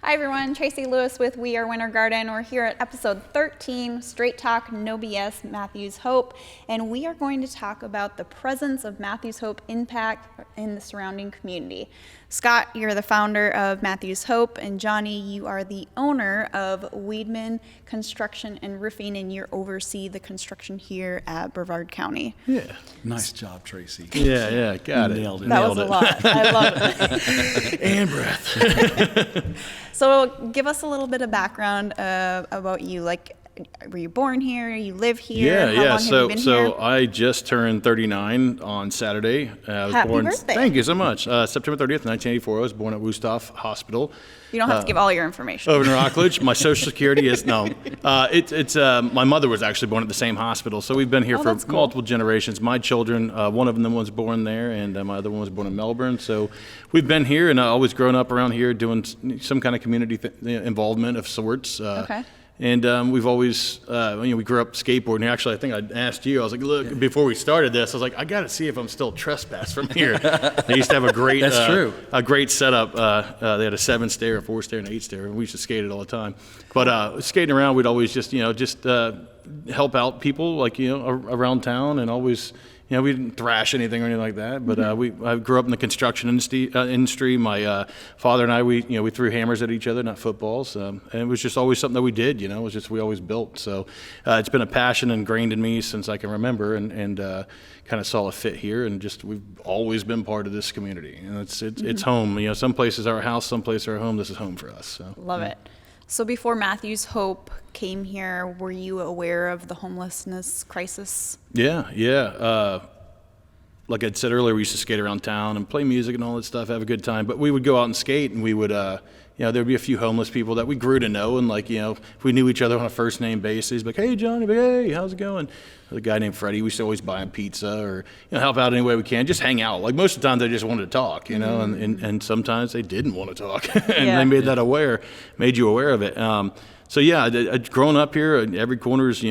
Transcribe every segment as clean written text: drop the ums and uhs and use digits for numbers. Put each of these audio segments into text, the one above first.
Hi everyone, Tracy Lewis with We Are Winter Garden. We're here at episode 13, Straight Talk, No BS, Matthews Hope, and we are going to talk about the presence of Matthews Hope impact in the surrounding community. Scott, you're the founder of Matthews Hope, and Johnny, you are the owner of Wiedmann Construction and Roofing, and you oversee the construction here at Brevard County. Yeah. Nice job, Tracy. Yeah, got it. Nailed it. That was a lot. I love it. And breath. So give us a little bit of background about you. Like, were you born here? You live here? How long have you been here? I just turned 39 on Saturday. I was Happy born. birthday. Thank you so much. September 30th, 1984. I was born at Wusthof Hospital. You don't have to give all your information. Over in Rockledge. My social security is no. My mother was actually born at the same hospital, so we've been here for that's cool. multiple generations. My children, one of them was born there, and my other one was born in Melbourne. So we've been here, and always grown up around here, doing some kind of community involvement of sorts. Okay. And we've always, we grew up skateboarding. Actually, I think I asked you, I was like, look, before we started this, I was like, I got to see if I'm still trespassed from here. They used to have a great, That's true. A great setup. They had a 7-stair, a 4-stair, and an 8-stair. We used to skate it all the time. But skating around, we'd always just help out people, around town, and always, we didn't thrash anything or anything like that. But I grew up in the construction industry. My father and I, we threw hammers at each other, not footballs. And it was just always something that we did. It was just we always built. So it's been a passion ingrained in me since I can remember, and kind of saw a fit here. And just we've always been part of this community. It's home. Some places are our house, some places are our home. This is home for us. So. Love it. So before Matthews Hope came here, were you aware of the homelessness crisis? Yeah. Like I said earlier, we used to skate around town and play music and all that stuff, have a good time. But we would go out and skate, and we would, there'd be a few homeless people that we grew to know. And if we knew each other on a first name basis, like, hey, Johnny, hey, how's it going? The guy named Freddie, we used to always buy him pizza or help out any way we can, just hang out. Like most of the time, they just wanted to talk, and sometimes they didn't want to talk, and they made you aware of it. Growing up here, every corner is,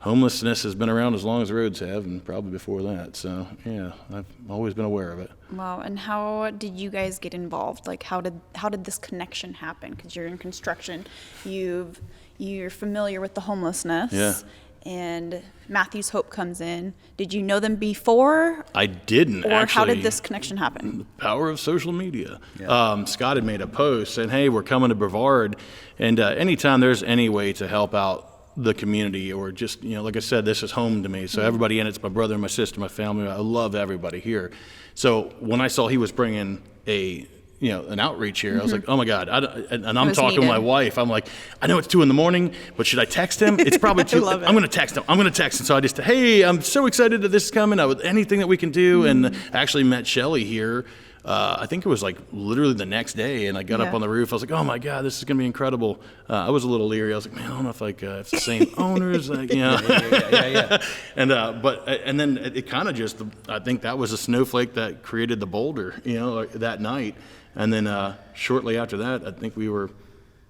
homelessness has been around as long as roads have, and probably before that. So yeah, I've always been aware of it. Wow. And how did you guys get involved? Like, how did this connection happen? Because you're in construction, you're familiar with the homelessness. Yeah. And Matthews Hope comes in. Did you know them before? I didn't, or actually. How did this connection happen? The power of social media. Yeah. Scott had made a post saying, hey, we're coming to Brevard, and anytime there's any way to help out the community, or just, like I said, this is home to me. So everybody in it's my brother, my sister, my family. I love everybody here. So when I saw he was bringing an outreach here, I was like, oh my God. And I'm talking to my wife. I'm like, I know it's 2 a.m, but should I text him? It's probably 2. I'm going to text him. And so I just, hey, I'm so excited that this is coming. Anything that we can do. And I actually met Shelley here. I think it was like literally the next day, and I got up on the roof. I was like, oh my God, this is going to be incredible. I was a little leery. I was like, man, I don't know if it's the same owners, Yeah. And then it kind of just, I think that was a snowflake that created the boulder, that night. And then shortly after that, I think we were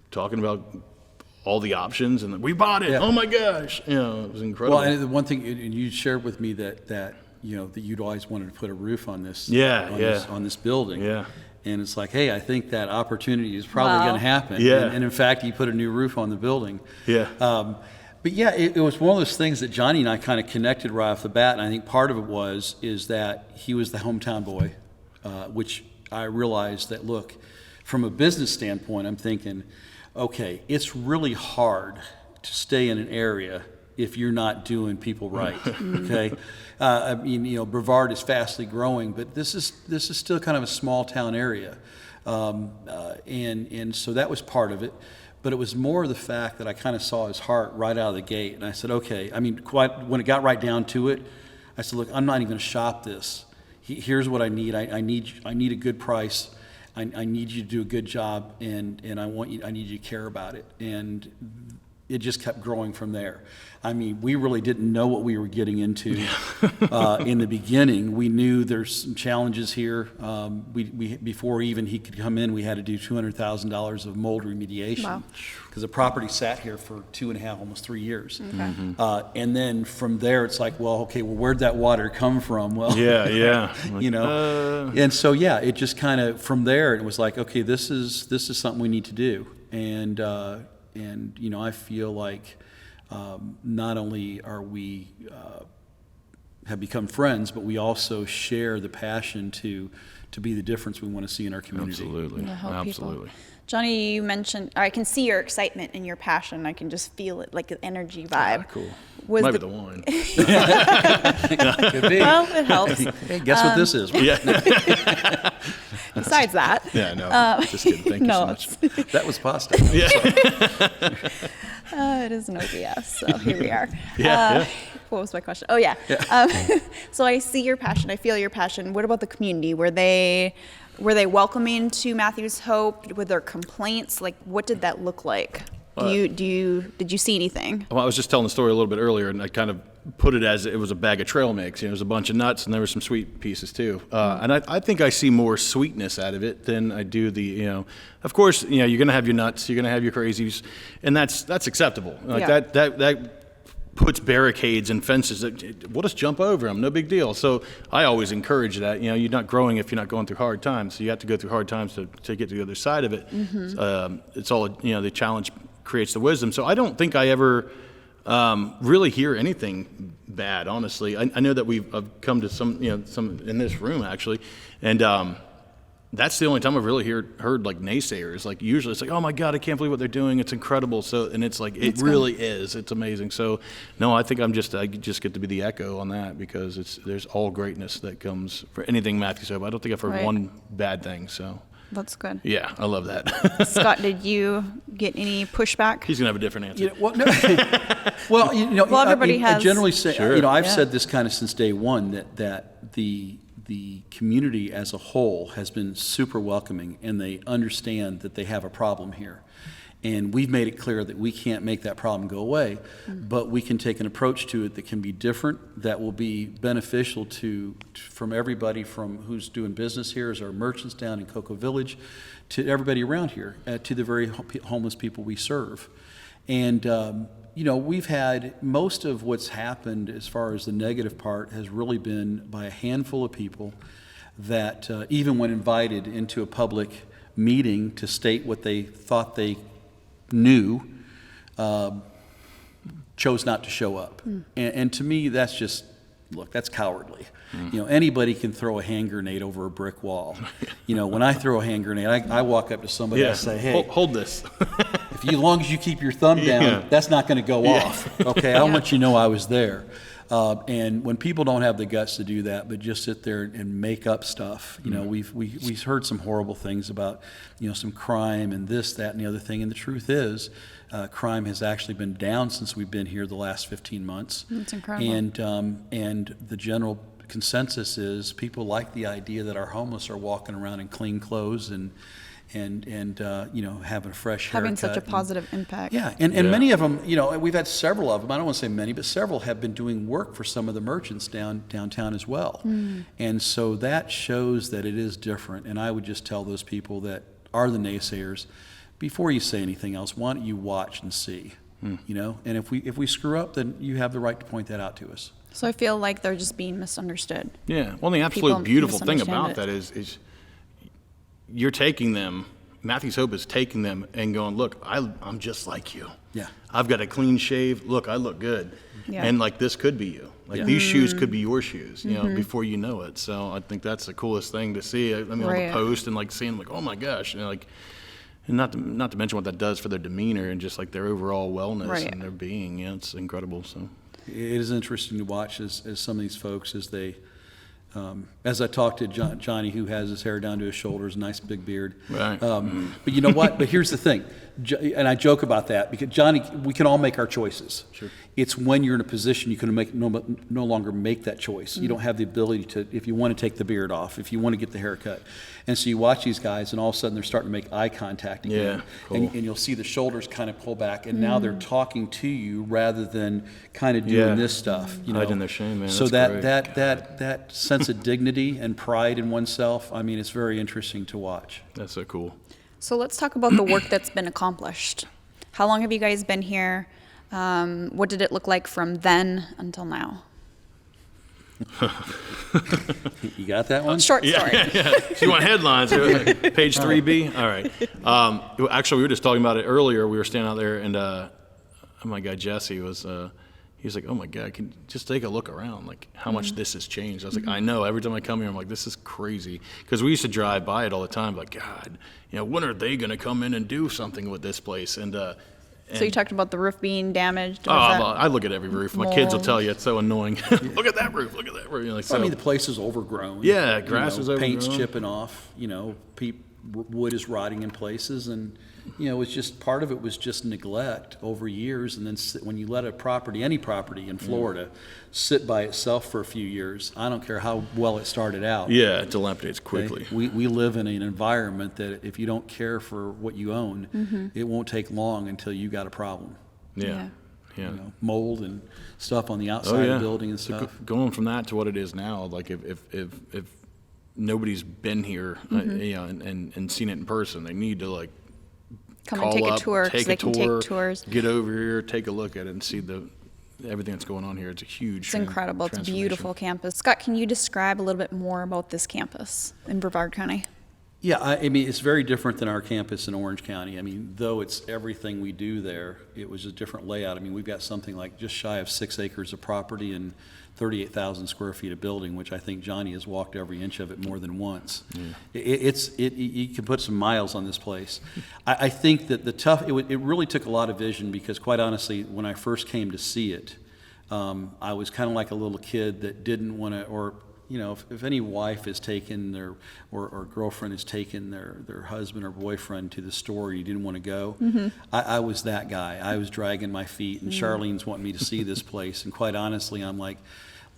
talking about all the options, and we bought it. Yeah. Oh my gosh. It was incredible. Well, and the one thing, and you shared with me that you'd always wanted to put a roof on this, on this building. Yeah. And it's like, hey, I think that opportunity is probably going to happen. Yeah. And in fact, you put a new roof on the building. Yeah. But yeah, it was one of those things that Johnny and I kind of connected right off the bat. And I think part of it is that he was the hometown boy, which I realized that, look, from a business standpoint, I'm thinking, okay, it's really hard to stay in an area if you're not doing people right, okay? Brevard is fastly growing, but this is still kind of a small town area, and so that was part of it. But it was more the fact that I kind of saw his heart right out of the gate, and I said, okay. When it got right down to it, I said, look, I'm not even going to shop this. Here's what I need. I need a good price. I need you to do a good job, and I need you to care about it. And it just kept growing from there. I mean, we really didn't know what we were getting into in the beginning. We knew there's some challenges here. We before even he could come in, we had to do $200,000 of mold remediation because the property sat here for 2.5, almost 3 years. And then from there, it's like, well, okay, well, where'd that water come from? Well, and so it just kind of from there, it was like, okay, this is something we need to do, and I feel like. Not only are we have become friends, but we also share the passion to be the difference we want to see in our community. Absolutely, absolutely. People. Johnny, you mentioned, I can see your excitement and your passion. I can just feel it, like the energy vibe. Cool. Might be the wine. Could be. Well, it helps. Hey, guess what this is? Besides that. Yeah, no, just kidding. Thank you so much. That was pasta. It is no BS, so here we are. Yeah. What was my question? Oh, yeah. So I see your passion. I feel your passion. What about the community? Were they welcoming to Matthew's Hope? Were there complaints? Like, what did that look like? Did you see anything? Well, I was just telling the story a little bit earlier, and I kind of put it as it was a bag of trail mix. It was a bunch of nuts, and there were some sweet pieces too. And I think I see more sweetness out of it than I do of course, you're going to have your nuts, you're going to have your crazies, and that's acceptable. Like that puts barricades and fences. We'll just jump over them, no big deal. So I always encourage that. You're not growing if you're not going through hard times. So you have to go through hard times to get to the other side of it. It's all, the challenge creates the wisdom. So I don't think I ever really hear anything bad, honestly. I know that I've come to some in this room actually, and that's the only time I've really heard like naysayers. Like usually it's like, oh my God, I can't believe what they're doing. It's incredible. So, and it's like, it really is. It's amazing. So no, I think I just get to be the echo on that because there's all greatness that comes for anything Matthew's Hope. I don't think I've heard one bad thing. So. That's good. Yeah, I love that. Scott, did you get any pushback? He's gonna have a different answer. Everybody has. I generally say, I've said this kind of since day one that the community as a whole has been super welcoming, and they understand that they have a problem here. And we've made it clear that we can't make that problem go away, but we can take an approach to it that can be different, that will be beneficial from everybody from who's doing business here, as our merchants down in Cocoa Village, to everybody around here, to the very homeless people we serve. And, we've had most of what's happened as far as the negative part has really been by a handful of people that even when invited into a public meeting to state what they thought they knew, chose not to show up. And to me, that's just, that's cowardly. Anybody can throw a hand grenade over a brick wall. When I throw a hand grenade, I walk up to somebody and I say, hey, hold this. as long as you keep your thumb down, that's not going to go off. Okay, I want you to know I was there. And when people don't have the guts to do that, but just sit there and make up stuff, we've heard some horrible things about, some crime and this, that, and the other thing. And the truth is, crime has actually been down since we've been here the last 15 months. That's incredible. And the general consensus is people like the idea that our homeless are walking around in clean clothes and having a fresh haircut. Having such a positive impact. Yeah, and many of them, we've had several of them, I don't want to say many, but several have been doing work for some of the merchants downtown as well. And so that shows that it is different. And I would just tell those people that are the naysayers, before you say anything else, why don't you watch and see, and if we screw up, then you have the right to point that out to us. So I feel like they're just being misunderstood. Yeah, well, the absolute beautiful thing about that is you're taking them, Matthew's Hope is taking them and going, look, I'm just like you. Yeah. I've got a clean shave. Look, I look good. Yeah. And like this could be you. Like these shoes could be your shoes, before you know it. So I think that's the coolest thing to see. I mean, on the post and like seeing like, oh my gosh, and not to mention what that does for their demeanor and just like their overall wellness and their being. Yeah, it's incredible. So it is interesting to watch as some of these folks as they as I talked to Johnny, who has his hair down to his shoulders, nice big beard. Right. But you know what? But here's the thing, and I joke about that because Johnny, we can all make our choices. Sure. It's when you're in a position you can no longer make that choice. You don't have the ability to, if you want to take the beard off, if you want to get the haircut. And so you watch these guys, and all of a sudden they're starting to make eye contact again. Yeah, cool. And you'll see the shoulders kind of pull back, and now they're talking to you rather than kind of doing this stuff. You know? Hiding their shame, man. So That's great. that sense of dignity and pride in oneself, I mean, it's very interesting to watch. That's so cool. So let's talk about the work that's been accomplished. How long have you guys been here? What did it look like from then until now? You got that one? Short story. Yeah. So you want headlines? Page 3B? All right. Actually, we were just talking about it earlier. We were standing out there, and my guy Jesse was, he was like, oh my God, can you just take a look around, like how much this has changed. I was like, I know. Every time I come here, I'm like, this is crazy. Because we used to drive by it all the time, like, God, when are they going to come in and do something with this place? And so you talked about the roof being damaged. I look at every roof. My kids will mold? tell you it's so annoying. Look at that roof. Look at that roof. Like, so, I mean, the place is overgrown. Yeah, grass is overgrown. Paint's chipping off. Wood is rotting in places, and it's just part of it was just neglect over years. And then when you let a property, any property in Florida, sit by itself for a few years, I don't care how well it started out. Yeah, it dilapidates quickly. Okay? We live in an environment that if you don't care for what you own, it won't take long until you got a problem. Yeah. Mold and stuff on the outside of the building and So stuff. going from that to what it is now, like if nobody's been here, and seen it in person, they need to like Come call and take up, a tour, take they a can tour, take tours. get over here, take a look at it, and see everything that's going on here. It's a huge. It's incredible. It's a beautiful campus. Scott, can you describe a little bit more about this campus in Brevard County? Yeah, I mean, it's very different than our campus in Orange County. I mean, though it's everything we do there, it was a different layout. I mean, we've got something like just shy of 6 acres of property and 38,000 square feet of building, which I think Johnny has walked every inch of it more than once. You can put some miles on this place. I think that it really took a lot of vision because, quite honestly, when I first came to see it, I was kind of like a little kid that didn't want to, or if any wife has taken or girlfriend has taken their husband or boyfriend to the store, you didn't want to go. I was that guy. I was dragging my feet, and Charlene's wanting me to see this place. And quite honestly, I'm like,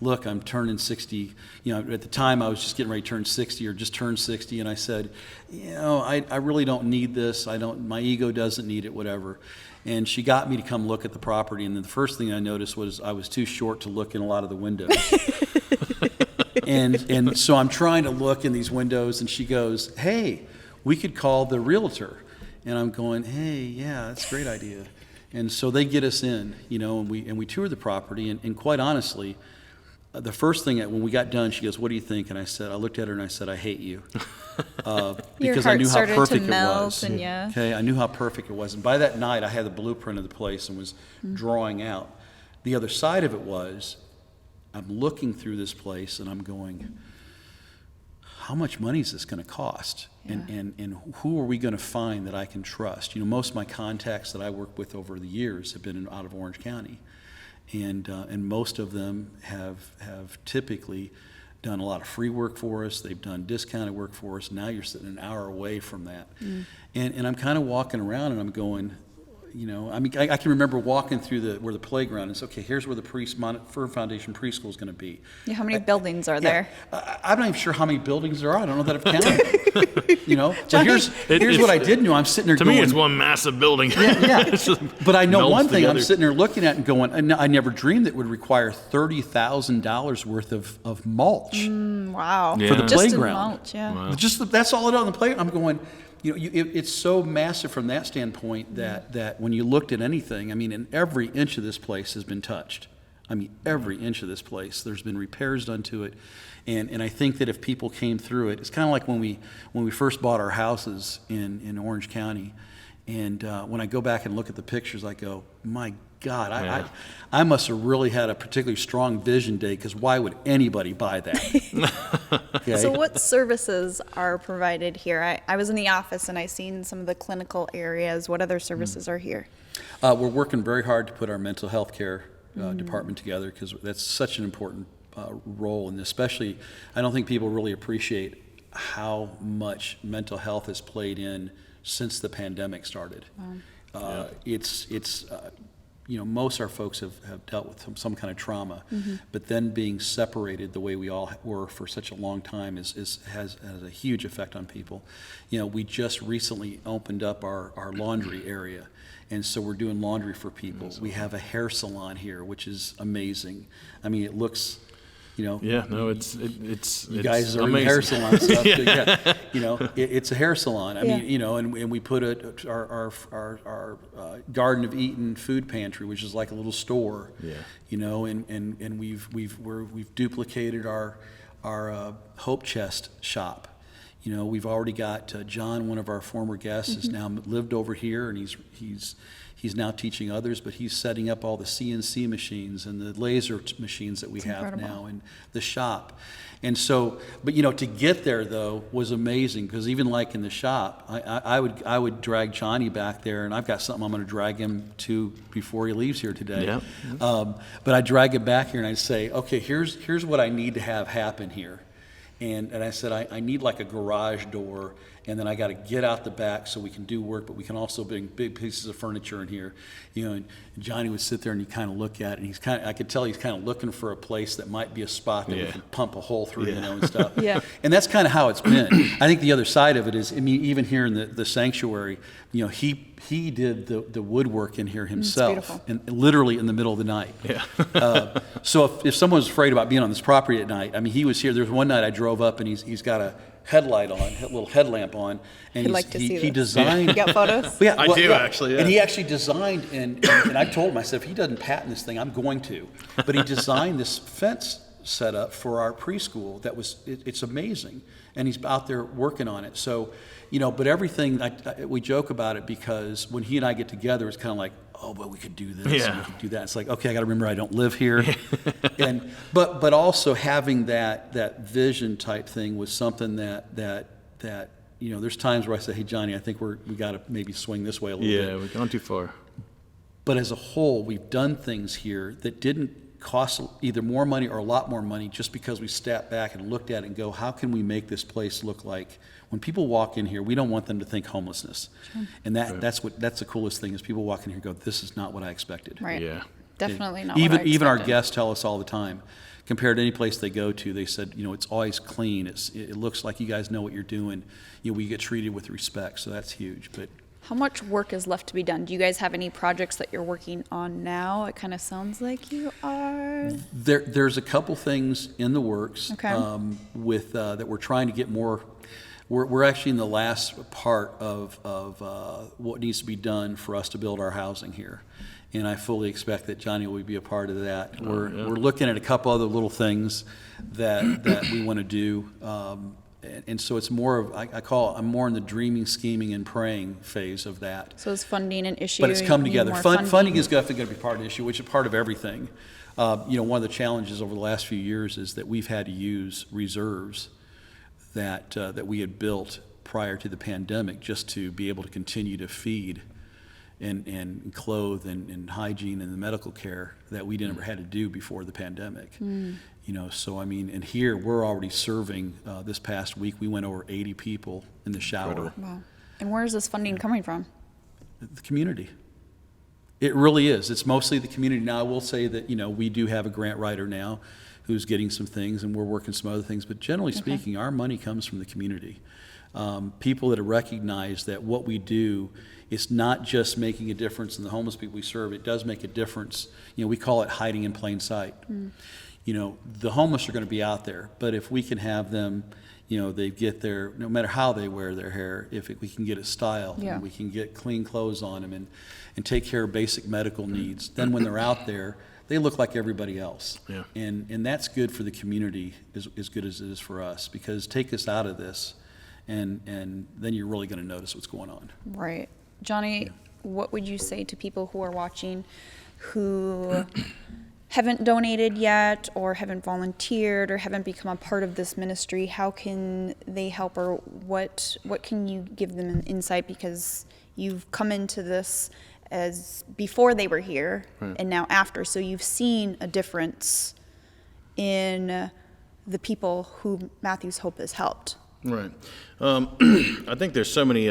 look, I'm turning 60. At the time I was just getting ready to turn 60 or just turned 60, and I said, I really don't need this. My ego doesn't need it, whatever. And she got me to come look at the property, and then the first thing I noticed was I was too short to look in a lot of the windows. And so I'm trying to look in these windows, and she goes, hey, we could call the realtor. And I'm going, hey, yeah, that's a great idea. And so they get us in, and we tour the property. And quite honestly, the first thing when we got done, she goes, what do you think? And I looked at her and I said, I hate you. Because I knew how perfect it was. Okay, I knew how perfect it was. And by that night, I had the blueprint of the place and was drawing out. The other side of it was, I'm looking through this place and I'm going, how much money is this going to cost? Yeah. And who are we going to find that I can trust? Most of my contacts that I work with over the years have been out of Orange County. And most of them have typically done a lot of free work for us. They've done discounted work for us. Now you're sitting an hour away from that. And I'm kind of walking around and I'm going, I can remember walking through where the playground is. Okay, here's where the Fur Foundation preschool is going to be. Yeah, how many buildings are there? I'm not even sure how many buildings there are. I don't know that I've counted. But here's what I did know. I'm sitting there to going, me, it's one massive building. Yeah. But I know one thing. Together. I'm sitting there looking at it and going, I never dreamed it would require $30,000 worth of mulch Wow. for the Just playground. In mulch, yeah. Wow. That's all it on the playground. I'm going, it's so massive from that standpoint that when you looked at anything, I mean, and every inch of this place has been touched. I mean, every inch of this place, there's been repairs done to it. And I think that if people came through it, it's kind of like when we first bought our houses in Orange County. And when I go back and look at the pictures, I go, my God, I must have really had a particularly strong vision day, because why would anybody buy that? Okay? So what services are provided here? I was in the office and I seen some of the clinical areas. What other services are here? We're working very hard to put our mental health care department together, because that's such an important role, and especially, I don't think people really appreciate how much mental health has played in since the pandemic started. It's most of our folks have dealt with some kind of trauma, but then being separated the way we all were for such a long time has a huge effect on people. We just recently opened up our laundry area, and so we're doing laundry for people. We have a hair salon here, which is amazing. I mean, it looks, it's you guys are amazing. in hair salon stuff. It's a hair salon. I mean, and we put our Garden of Eden food pantry, which is like a little store. And we've duplicated our Hope Chest shop. We've already got John, one of our former guests, has now lived over here, and he's now teaching others, but he's setting up all the CNC machines and the laser machines that we have now, and the shop. And so, but to get there though was amazing, because even like in the shop, I would drag Johnny back there, and I've got something I'm going to drag him to before he leaves here today. But I drag him back here and I say, okay, here's what I need to have happen here. And I said, I need like a garage door, and then I got to get out the back so we can do work, but we can also bring big pieces of furniture in here. And Johnny would sit there and he'd kind of look at it, and I could tell he's kind of looking for a place that might be a spot that we can pump a hole through, and stuff. And that's kind of how it's been. I think the other side of it is, I mean, even here in the sanctuary, he did the woodwork in here himself, and literally in the middle of the night. So if someone was afraid about being on this property at night, I mean, he was here. There was one night I drove up, and he's got a headlight on, a little headlamp on, and he designed. You got photos? I do actually. And he actually designed, and I told him, I said, if he doesn't patent this thing, I'm going to. But he designed this fence setup for our preschool it's amazing, and he's out there working on it. So, but everything, we joke about it, because when he and I get together, it's kind of like, oh, but we could do this, and we could do that. It's like, okay, I got to remember I don't live here. But also having that vision type thing was something that there's times where I say, hey, Johnny, I think we got to maybe swing this way a little bit. Yeah, we've gone too far. But as a whole, we've done things here that didn't cost either more money or a lot more money, just because we stepped back and looked at it and go, how can we make this place look like, when people walk in here, we don't want them to think homelessness. And that's the coolest thing, is people walk in here and go, this is not what I expected. Right. Yeah. Definitely not Even what I expected. Even our guests tell us all the time, compared to any place they go to, they said, it's always clean. It looks like you guys know what you're doing. We get treated with respect, so that's huge. But how much work is left to be done? Do you guys have any projects that you're working on now? It kind of sounds like you are. There's a couple things in the works. With that we're trying to get more. We're actually in the last part of what needs to be done for us to build our housing here, and I fully expect that Johnny will be a part of that. We're looking at a couple other little things that we want to do. And so it's more of, I'm more in the dreaming, scheming, and praying phase of that. So is funding an issue? But it's come together. Funding is definitely going to be part of the issue, which is part of everything. One of the challenges over the last few years is that we've had to use reserves that we had built prior to the pandemic, just to be able to continue to feed and clothe and hygiene and the medical care that we never had to do before the pandemic. So I mean, and here we're already serving. This past week we went over 80 people in the shower. Wow. And where is this funding coming from? The community. It really is. It's mostly the community. Now I will say that we do have a grant writer now who's getting some things, and we're working some other things. But generally speaking, our money comes from the community. People that have recognized that what we do is not just making a difference in the homeless people we serve. It does make a difference. We call it hiding in plain sight. The homeless are going to be out there, but if we can have them, they get there, no matter how they wear their hair, if we can get it styled, and we can get clean clothes on them and take care of basic medical needs, then when they're out there, they look like everybody else. And that's good for the community as good as it is for us, because take us out of this, and then you're really going to notice what's going on. Right. Johnny, what would you say to people who are watching who haven't donated yet, or haven't volunteered, or haven't become a part of this ministry? How can they help, or what can you give them an insight? Because you've come into this as before they were here, and now after, so you've seen a difference in the people who Matthews Hope has helped? Right. I think there's so many.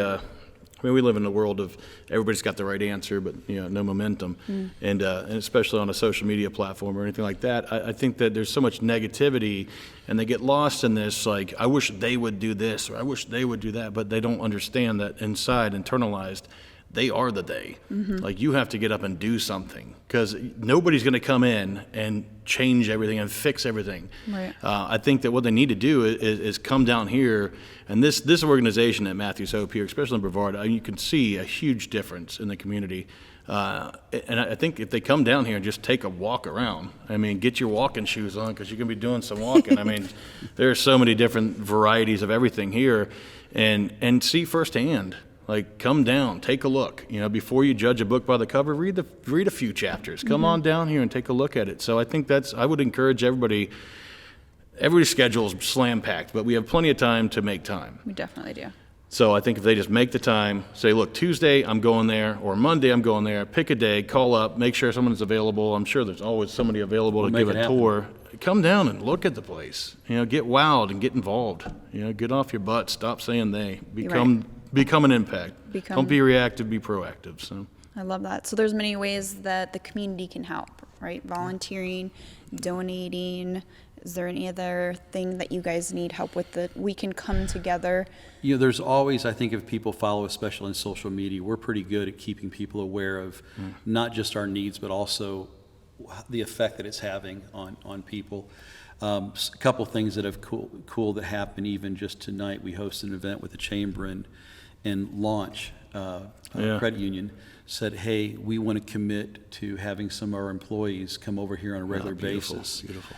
We live in a world of everybody's got the right answer, but no momentum, and especially on a social media platform or anything like that. I think that there's so much negativity, and they get lost in this. Like, I wish they would do this, or I wish they would do that, but they don't understand that inside, internalized, they are the they. Like, you have to get up and do something, because nobody's going to come in and change everything and fix everything. Right. I think that what they need to do is come down here, and this organization at Matthews Hope here, especially in Brevard, you can see a huge difference in the community. And I think if they come down here and just take a walk around, I mean, get your walking shoes on, because you're going to be doing some walking. I mean, there are so many different varieties of everything here, and see firsthand. Like, come down, take a look. Before you judge a book by the cover, read a few chapters. Come on down here and take a look at it. So I think I would encourage everybody. Every schedule is slam packed, but we have plenty of time to make time. We definitely do. So I think if they just make the time, say, look, Tuesday I'm going there, or Monday I'm going there, pick a day, call up, make sure someone's available. I'm sure there's always somebody available to give a tour. Come down and look at the place. Get wowed and get involved. Get off your butt. Stop saying they. Become an impact. Don't be reactive, be proactive. So I love that. So there's many ways that the community can help, right? Volunteering, donating. Is there any other thing that you guys need help with that we can come together? There's always, I think, if people follow, especially in social media, we're pretty good at keeping people aware of not just our needs, but also the effect that it's having on people. A couple things that have cool that happened even just tonight. We hosted an event with the Chamber and Launch Credit Union said, hey, we want to commit to having some of our employees come over here on a regular basis. Beautiful.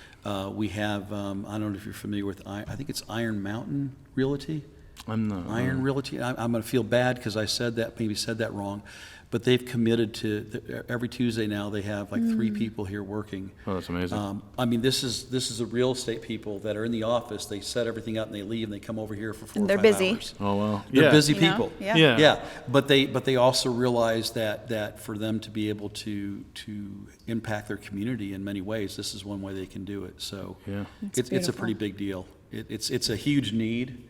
We have, I don't know if you're familiar with, I think it's Iron Mountain Realty. I'm not. Iron Realty. I'm going to feel bad because I maybe said that wrong. But they've committed to every Tuesday now. They have like 3 people here working. Oh, that's amazing. I mean, this is the real estate people that are in the office. They set everything up and they leave and they come over here for 4 or 5 busy. hours. Oh wow, They're busy people. Yeah. But they also realize that for them to be able to impact their community in many ways, this is one way they can do it. So it's a pretty big deal. It's a huge need.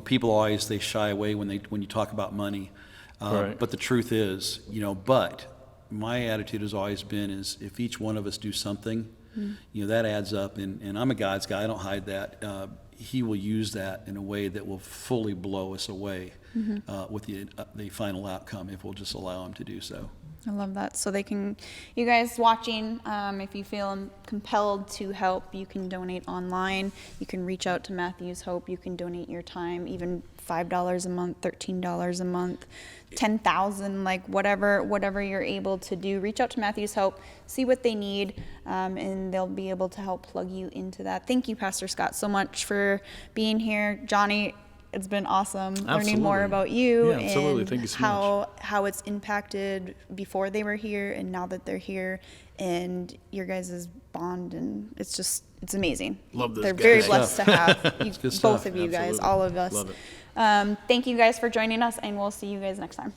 People always they shy away when you talk about money. Right. But the truth is, but my attitude has always been is if each one of us do something, that adds up. And I'm a God's guy. I don't hide that. He will use that in a way that will fully blow us away with the final outcome if we'll just allow him to do so. I love that. So you guys watching, if you feel compelled to help, you can donate online. You can reach out to Matthews Hope. You can donate your time, even $5 a month, $13 a month, $10,000, like whatever you're able to do. Reach out to Matthews Hope, see what they need, and they'll be able to help plug you into that. Thank you, Pastor Scott, so much for being here. Johnny, it's been awesome learning more about you and Thank you so much. how it's impacted before they were here and now that they're here, and your guys' bond, and it's amazing. Love this. They're very blessed to have you, both of you guys, Absolutely. all of us. Love it. Thank you guys for joining us, and we'll see you guys next time.